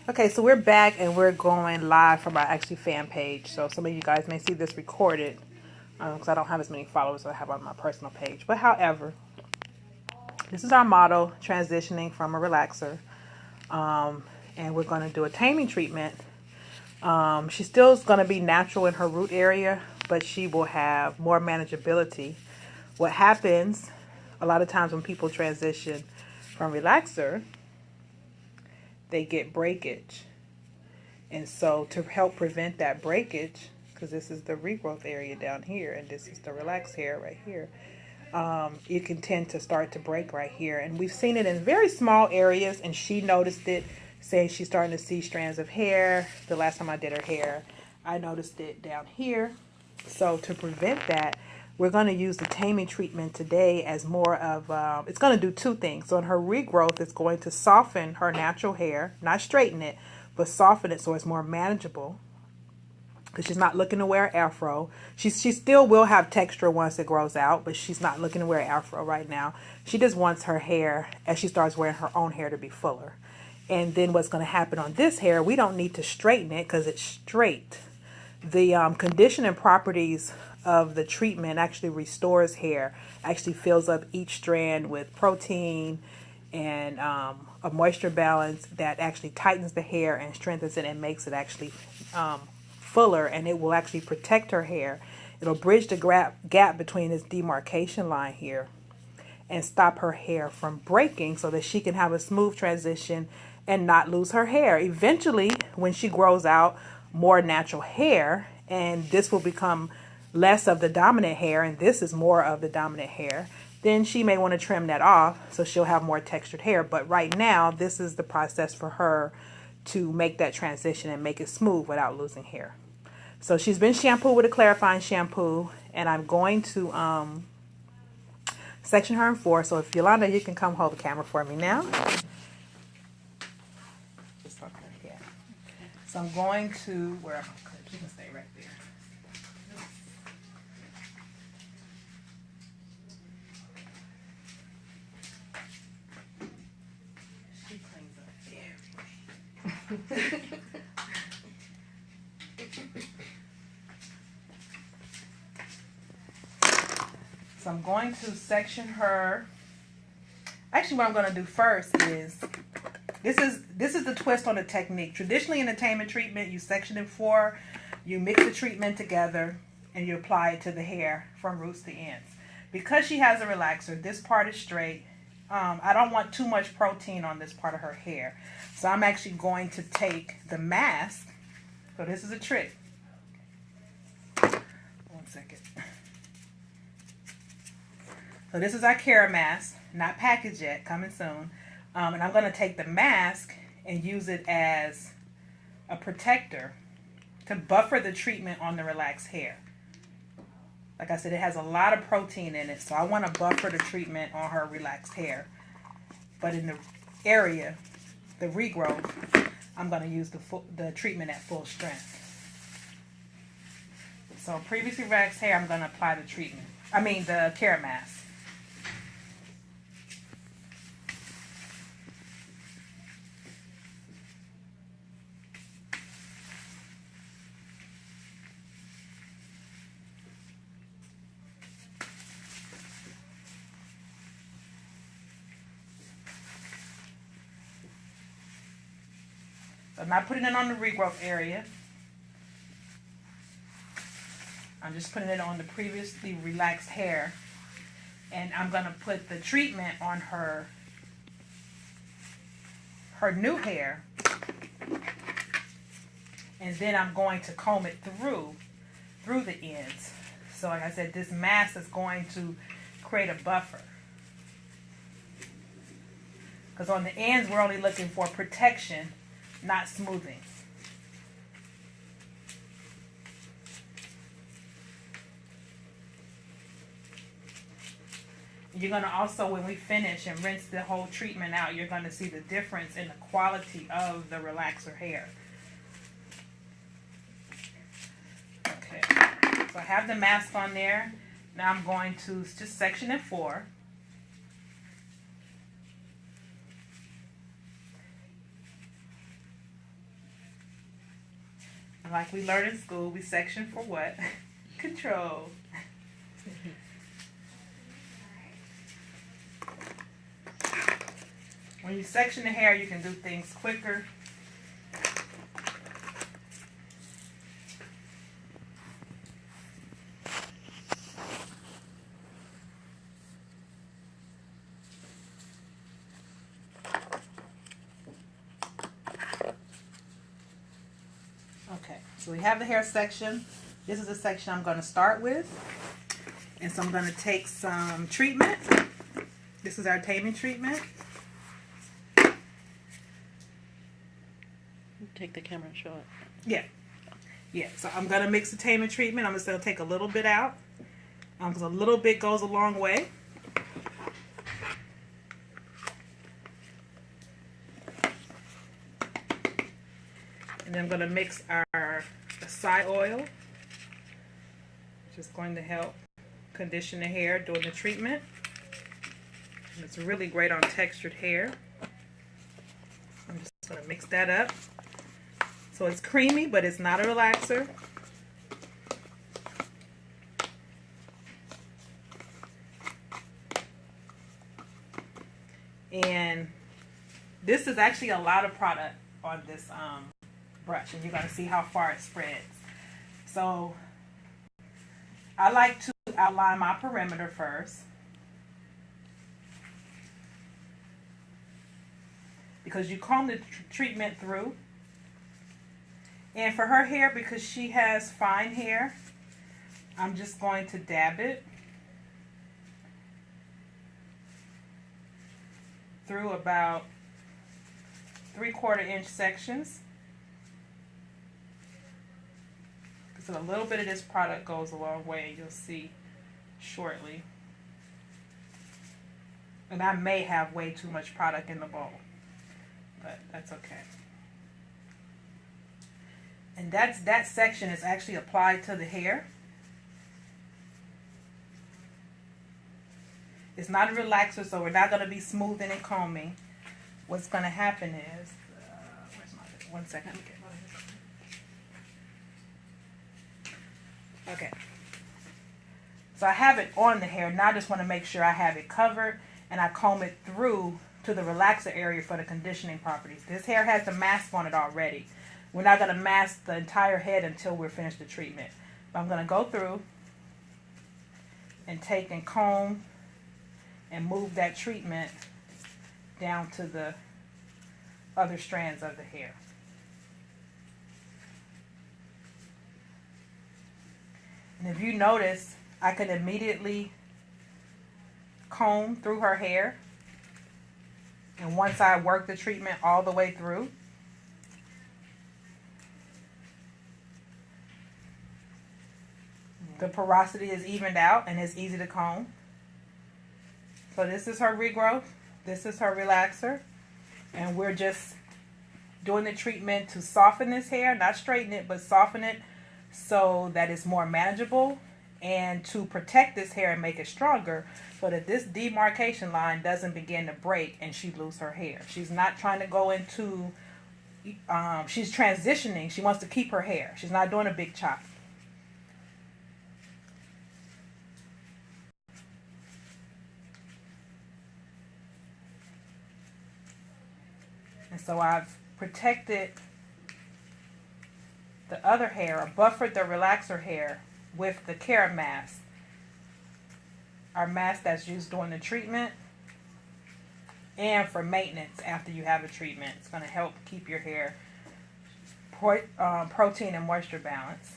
Okay, so we're back and we're going live from our actually fan page. So some of you guys may see this recorded because I don't have as many followers as I have on my personal page. But however, this is our model transitioning from a relaxer. And we're going to do a taming treatment. She still is going to be natural in her root area, but she will have more manageability. What happens a lot of times when people transition from relaxer, they get breakage. And so to help prevent that breakage, because this is the regrowth area down here and this is the relaxed hair right here, you can tend to start to break right here. And we've seen it in very small areas, and she noticed it, saying she's starting to see strands of hair. The last time I did her hair, I noticed it down here. So to prevent that, we're going to use the taming treatment today as more of, it's going to do two things. So in her regrowth, it's going to soften her natural hair, not straighten it, but soften it so it's more manageable. Because she's not looking to wear an afro. She still will have texture once it grows out, but she's not looking to wear an afro right now. She just wants her hair, as she starts wearing her own hair, to be fuller. And then what's going to happen on this hair, we don't need to straighten it because it's straight. The conditioning properties of the treatment actually restores hair, actually fills up each strand with protein and a moisture balance that actually tightens the hair and strengthens it and makes it actually fuller, and it will actually protect her hair. It'll bridge the gap between this demarcation line here and stop her hair from breaking so that she can have a smooth transition and not lose her hair. Eventually, when she grows out more natural hair, and this will become less of the dominant hair and this is more of the dominant hair, then she may want to trim that off so she'll have more textured hair. But right now, this is the process for her to make that transition and make it smooth without losing hair. So she's been shampooed with a clarifying shampoo, and I'm going to section her in 4. So if Yolanda, you can come hold the camera for me now. Just on her hair. So I'm going to, where am I? You can stay right there. She cleans up everything. So I'm going to section her. Actually, what I'm going to do first is, this is the twist on the technique. Traditionally in the taming treatment, you section in 4, you mix the treatment together, and you apply it to the hair from roots to ends. Because she has a relaxer, this part is straight. I don't want too much protein on this part of her hair. So I'm actually going to take the mask. So this is a trick. 1 second. So this is our Cara mask, not packaged yet, coming soon. And I'm going to take the mask and use it as a protector to buffer the treatment on the relaxed hair. Like I said, it has a lot of protein in it, so I want to buffer the treatment on her relaxed hair. But in the area, the regrowth, I'm going to use the treatment at full strength. So previously relaxed hair, I'm going to apply the Cara mask. So I'm not putting it on the regrowth area. I'm just putting it on the previously relaxed hair. And I'm going to put the treatment on her new hair. And then I'm going to comb it through the ends. So like I said, this mask is going to create a buffer. Because on the ends, we're only looking for protection, not smoothing. You're going to also, when we finish and rinse the whole treatment out, you're going to see the difference in the quality of the relaxer hair. Okay, so I have the mask on there. Now I'm going to just section it 4. like we learn in school, we section for what? Control. When you section the hair, you can do things quicker. Okay, so we have the hair section. This is the section I'm going to start with. And so I'm going to take some treatment. This is our taming treatment. Take the camera and show it. Yeah. Yeah, so I'm going to mix the taming treatment. I'm just going to take a little bit out. Because a little bit goes a long way. And then I'm going to mix our acai oil. Just going to help condition the hair during the treatment. And it's really great on textured hair. I'm just going to mix that up. So it's creamy, but it's not a relaxer. And this is actually a lot of product on this brush, and you're going to see how far it spreads. So I like to outline my perimeter first, because you comb the treatment through. And for her hair, because she has fine hair, I'm just going to dab it through about 3/4 inch sections. So a little bit of this product goes a long way, you'll see shortly. And I may have way too much product in the bowl, but that's okay. And that section is actually applied to the hair. It's not a relaxer, so we're not going to be smoothing and combing. What's going to happen is, where's my, 1 second. Okay. So I have it on the hair. Now I just want to make sure I have it covered, and I comb it through to the relaxer area for the conditioning properties. This hair has the mask on it already. We're not going to mask the entire head until we're finished the treatment. But I'm going to go through and take and comb and move that treatment down to the other strands of the hair. And if you notice, I can immediately comb through her hair. And once I work the treatment all the way through, the porosity is evened out and it's easy to comb. So this is her regrowth. This is her relaxer. And we're just doing the treatment to soften this hair, not straighten it, but soften it so that it's more manageable, and to protect this hair and make it stronger so that this demarcation line doesn't begin to break and she lose her hair. She's not trying to go into, she's transitioning. She wants to keep her hair. She's not doing a big chop. And so I've protected the other hair, or buffered the relaxer hair with the carrot mask. Our mask that's used during the treatment and for maintenance after you have a treatment. It's going to help keep your hair protein and moisture balance.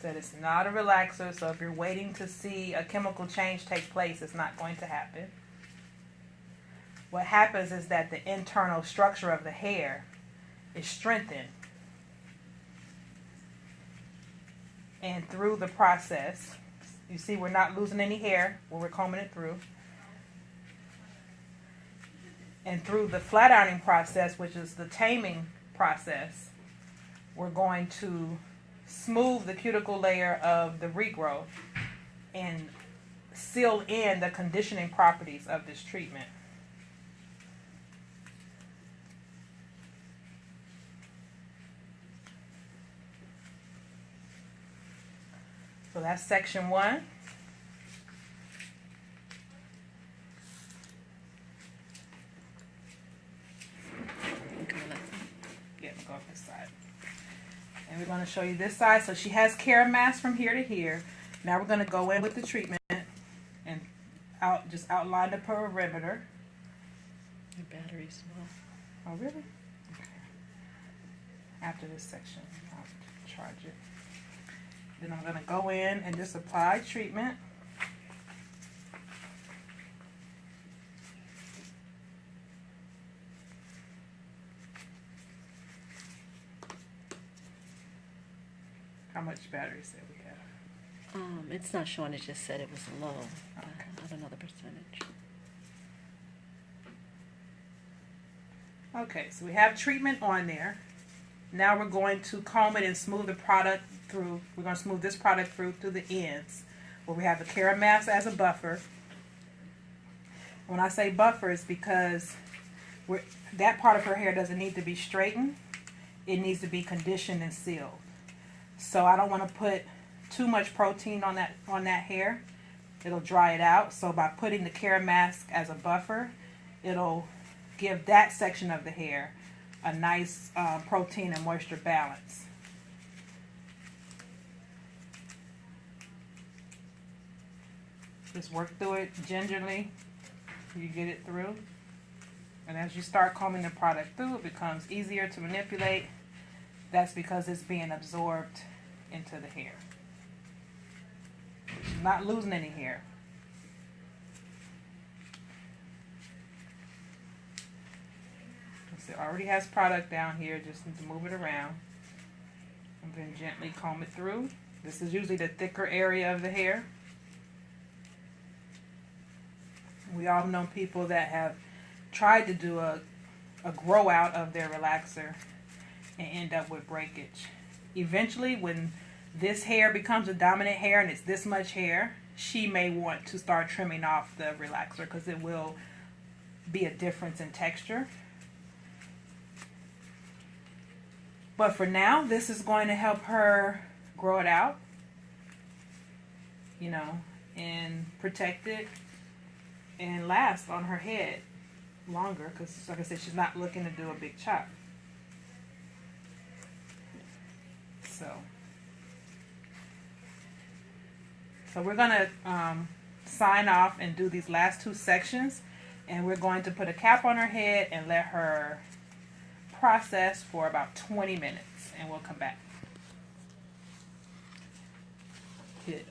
Said it's not a relaxer, so if you're waiting to see a chemical change take place, it's not going to happen. What happens is that the internal structure of the hair is strengthened. And through the process, you see we're not losing any hair when we're combing it through. And through the flat ironing process, which is the taming process, we're going to smooth the cuticle layer of the regrowth and seal in the conditioning properties of this treatment. So that's section 1. Yeah, we'll go up this side. And we're going to show you this side. So she has care mask from here to here. Now we're going to go in with the treatment and just outline the perimeter. The battery's low. Oh, really? Okay. After this section, I'll charge it. Then I'm going to go in and just apply treatment. How much battery said we have? It's not showing. It just said it was low. Okay. I don't know the percentage. Okay, so we have treatment on there. Now we're going to comb it and smooth the product through. We're going to smooth this product through to the ends where we have the Cara mask as a buffer. When I say buffer, it's because that part of her hair doesn't need to be straightened. It needs to be conditioned and sealed. So I don't want to put too much protein on that hair. It'll dry it out. So by putting the Cara mask as a buffer, it'll give that section of the hair a nice protein and moisture balance. Just work through it gingerly. You get it through. And as you start combing the product through, it becomes easier to manipulate. That's because it's being absorbed into the hair. Not losing any hair. So it already has product down here, just need to move it around. And then gently comb it through. This is usually the thicker area of the hair. We all know people that have tried to do a grow out of their relaxer and end up with breakage. Eventually, when this hair becomes a dominant hair and it's this much hair, she may want to start trimming off the relaxer because it will be a difference in texture. But for now, this is going to help her grow it out, you know, and protect it and last on her head longer because, like I said, she's not looking to do a big chop. So we're going to sign off and do these last 2 sections, and we're going to put a cap on her head and let her process for about 20 minutes, and we'll come back. Hit